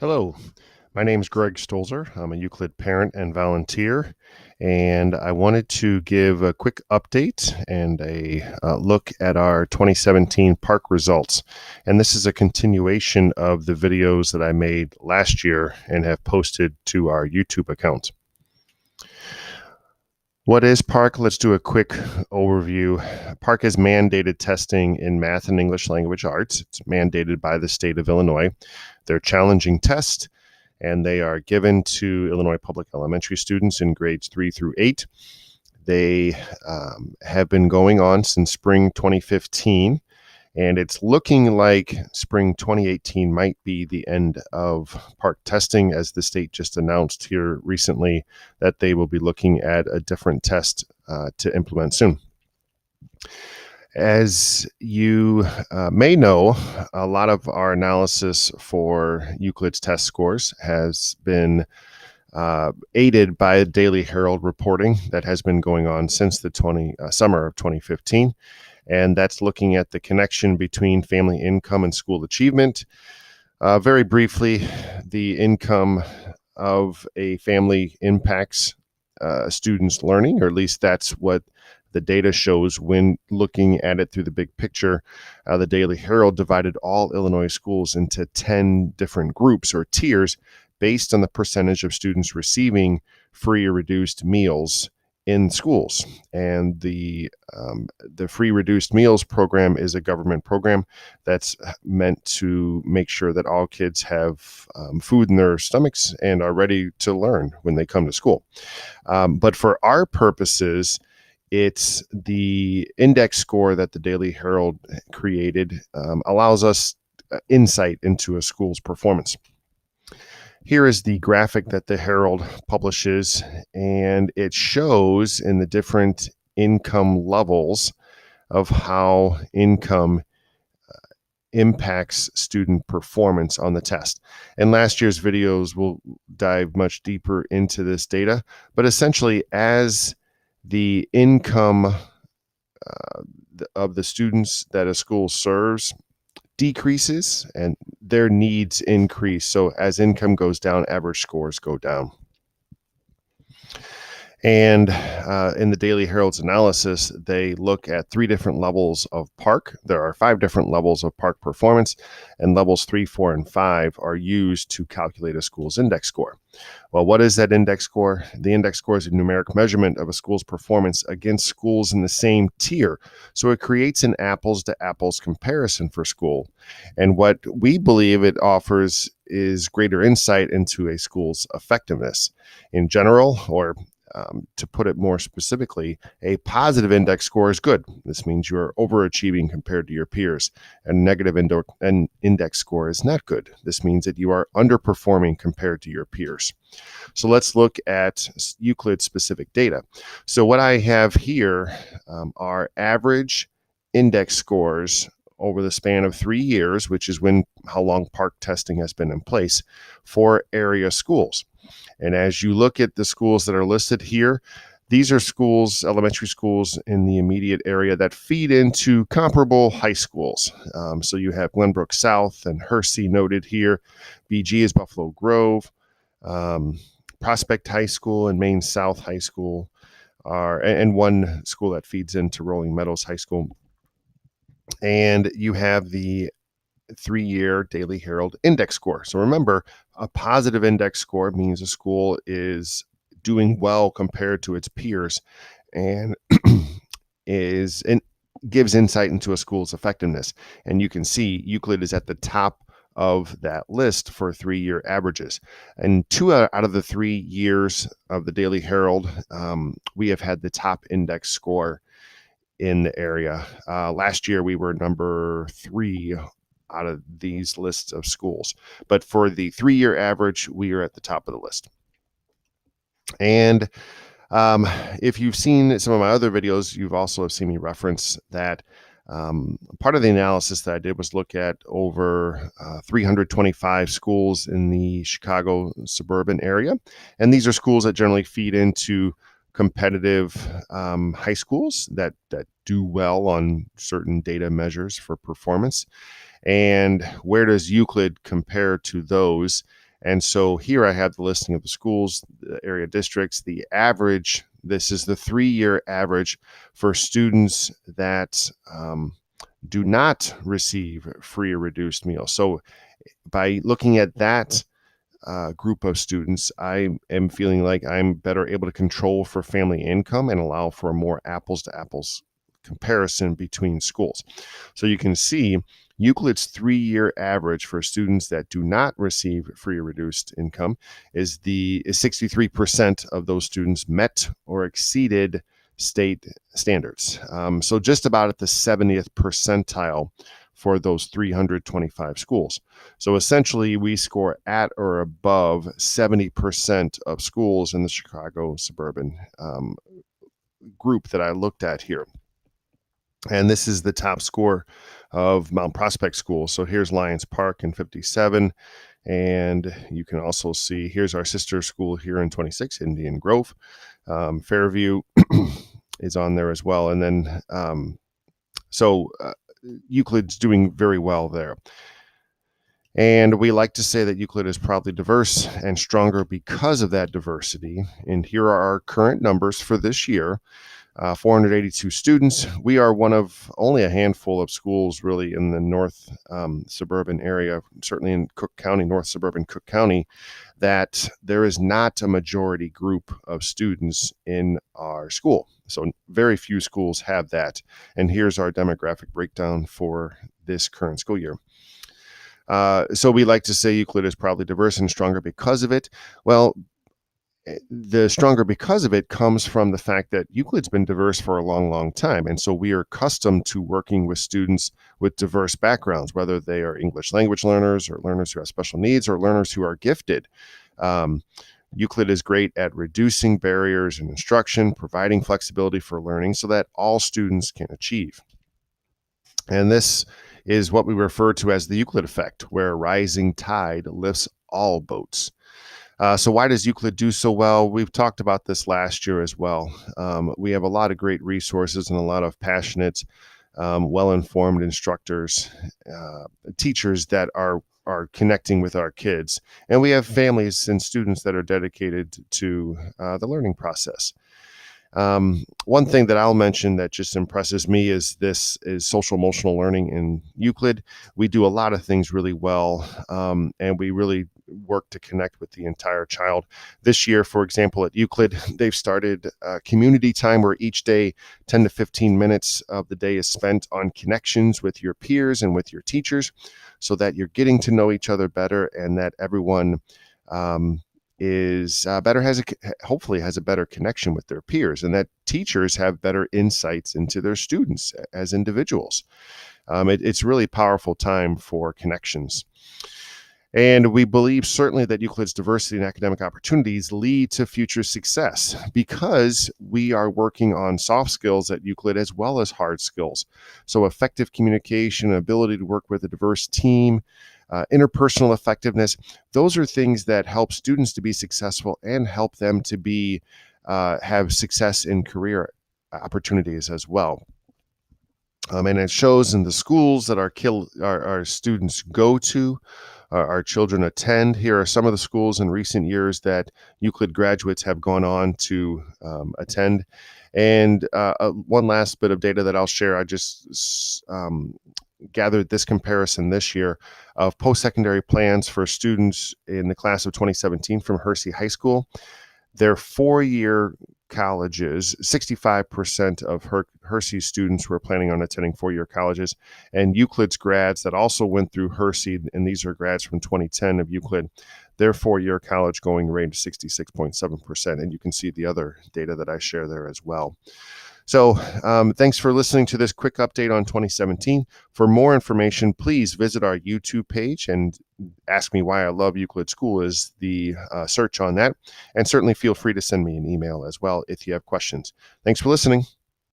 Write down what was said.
Hello, my name is Greg Stolzer. I'm a Euclid parent and volunteer, and I wanted to give a quick update and a look at our 2017 PARCC results. And this is a continuation of the videos that I made last year and have posted to our YouTube account. What is PARCC? Let's do a quick overview. PARCC is mandated testing in math and English language arts. It's mandated by the state of Illinois. They're challenging tests, and they are given to Illinois public elementary students in grades 3 through 8. They have been going on since spring 2015, and it's looking like spring 2018 might be the end of PARCC testing, as the state just announced here recently that they will be looking at a different test to implement soon. As you may know, a lot of our analysis for Euclid's test scores has been aided by Daily Herald reporting that has been going on since the summer of 2015. And that's looking at the connection between family income and school achievement. Very briefly, the income of a family impacts students' learning, or at least that's what the data shows when looking at it through the big picture. The Daily Herald divided all Illinois schools into 10 different groups or tiers based on the percentage of students receiving free or reduced meals in schools. And the free reduced meals program is a government program that's meant to make sure that all kids have food in their stomachs and are ready to learn when they come to school. But for our purposes, it's the index score that the Daily Herald created allows us insight into a school's performance. Here is the graphic that the Herald publishes, and it shows in the different income levels of how income impacts student performance on the test. And last year's videos will dive much deeper into this data, but essentially as the income of the students that a school serves decreases and their needs increase. So as income goes down, average scores go down. And in the Daily Herald's analysis, they look at 3 different levels of PARCC. There are 5 different levels of PARCC performance, and levels 3, 4, and 5 are used to calculate a school's index score. Well, what is that index score? The index score is a numeric measurement of a school's performance against schools in the same tier. So it creates an apples to apples comparison for school. And what we believe it offers is greater insight into a school's effectiveness. In general, or to put it more specifically, a positive index score is good. This means you're overachieving compared to your peers. A negative index score is not good. This means that you are underperforming compared to your peers. So let's look at Euclid specific data. So what I have here are average index scores over the span of 3 years, which is how long PARCC testing has been in place for area schools. And as you look at the schools that are listed here, these are schools, elementary schools in the immediate area that feed into comparable high schools. So you have Glenbrook South and Hersey noted here. BG is Buffalo Grove. Prospect High School and Maine South High School and one school that feeds into Rolling Meadows High School. And you have the 3-year Daily Herald index score. So remember, a positive index score means a school is doing well compared to its peers and gives insight into a school's effectiveness. And you can see Euclid is at the top of that list for 3-year averages. And 2 out of the 3 years of the Daily Herald, we have had the top index score in the area. Last year, we were number 3 out of these lists of schools. But for the 3-year average, we are at the top of the list. And if you've seen some of my other videos, you've also seen me reference that part of the analysis that I did was look at over 325 schools in the Chicago suburban area. And these are schools that generally feed into competitive high schools that do well on certain data measures for performance. And where does Euclid compare to those? And so here I have the listing of the schools, the area districts, the average. This is the 3-year average for students that do not receive free or reduced meals. So by looking at that group of students, I am feeling like I'm better able to control for family income and allow for a more apples to apples comparison between schools. So you can see Euclid's 3-year average for students that do not receive free or reduced income is 63% of those students met or exceeded state standards. So just about at the 70th percentile for those 325 schools. So essentially, we score at or above 70% of schools in the Chicago suburban group that I looked at here. And this is the top score of Mount Prospect School. So here's Lions Park in 57. And you can also see, here's our sister school here in 26, Indian Grove. Fairview is on there as well. And then, Euclid's doing very well there. And we like to say that Euclid is proudly diverse and stronger because of that diversity. And here are our current numbers for this year. 482 students. We are one of only a handful of schools really in the north suburban area, certainly in Cook County, north suburban Cook County, that there is not a majority group of students in our school. So very few schools have that. And here's our demographic breakdown for this current school year. So we like to say Euclid is probably diverse and stronger because of it. Well, the stronger because of it comes from the fact that Euclid's been diverse for a long, long time. And so we are accustomed to working with students with diverse backgrounds, whether they are English language learners or learners who have special needs or learners who are gifted. Euclid is great at reducing barriers in instruction, providing flexibility for learning so that all students can achieve. And this is what we refer to as the Euclid effect, where a rising tide lifts all boats. So why does Euclid do so well? We've talked about this last year as well. We have a lot of great resources and a lot of passionate, well-informed instructors, teachers that are connecting with our kids. And we have families and students that are dedicated to the learning process. One thing that I'll mention that just impresses me is social emotional learning in Euclid. We do a lot of things really well, and we really work to connect with the entire child. This year, for example, at Euclid, they've started community time where each day 10 to 15 minutes of the day is spent on connections with your peers and with your teachers so that you're getting to know each other better and that everyone hopefully has a better connection with their peers, and that teachers have better insights into their students as individuals. It's really a powerful time for connections. And we believe certainly that Euclid's diversity and academic opportunities lead to future success because we are working on soft skills at Euclid as well as hard skills. So effective communication, ability to work with a diverse team, interpersonal effectiveness, those are things that help students to be successful and help them to have success in career opportunities as well. And it shows in the schools that our students go to, our children attend. Here are some of the schools in recent years that Euclid graduates have gone on to attend. And one last bit of data that I'll share, I just gathered this comparison this year of post-secondary plans for students in the class of 2017 from Hersey High School. Their 4-year colleges, 65% of Hersey students were planning on attending 4-year colleges, and Euclid's grads that also went through Hersey, and these are grads from 2010 of Euclid, their 4-year college going rate is 66.7%, and you can see the other data that I share there as well. So thanks for listening to this quick update on 2017. For more information, please visit our YouTube page and Ask Me Why I Love Euclid School is the search on that. And certainly feel free to send me an email as well if you have questions. Thanks for listening.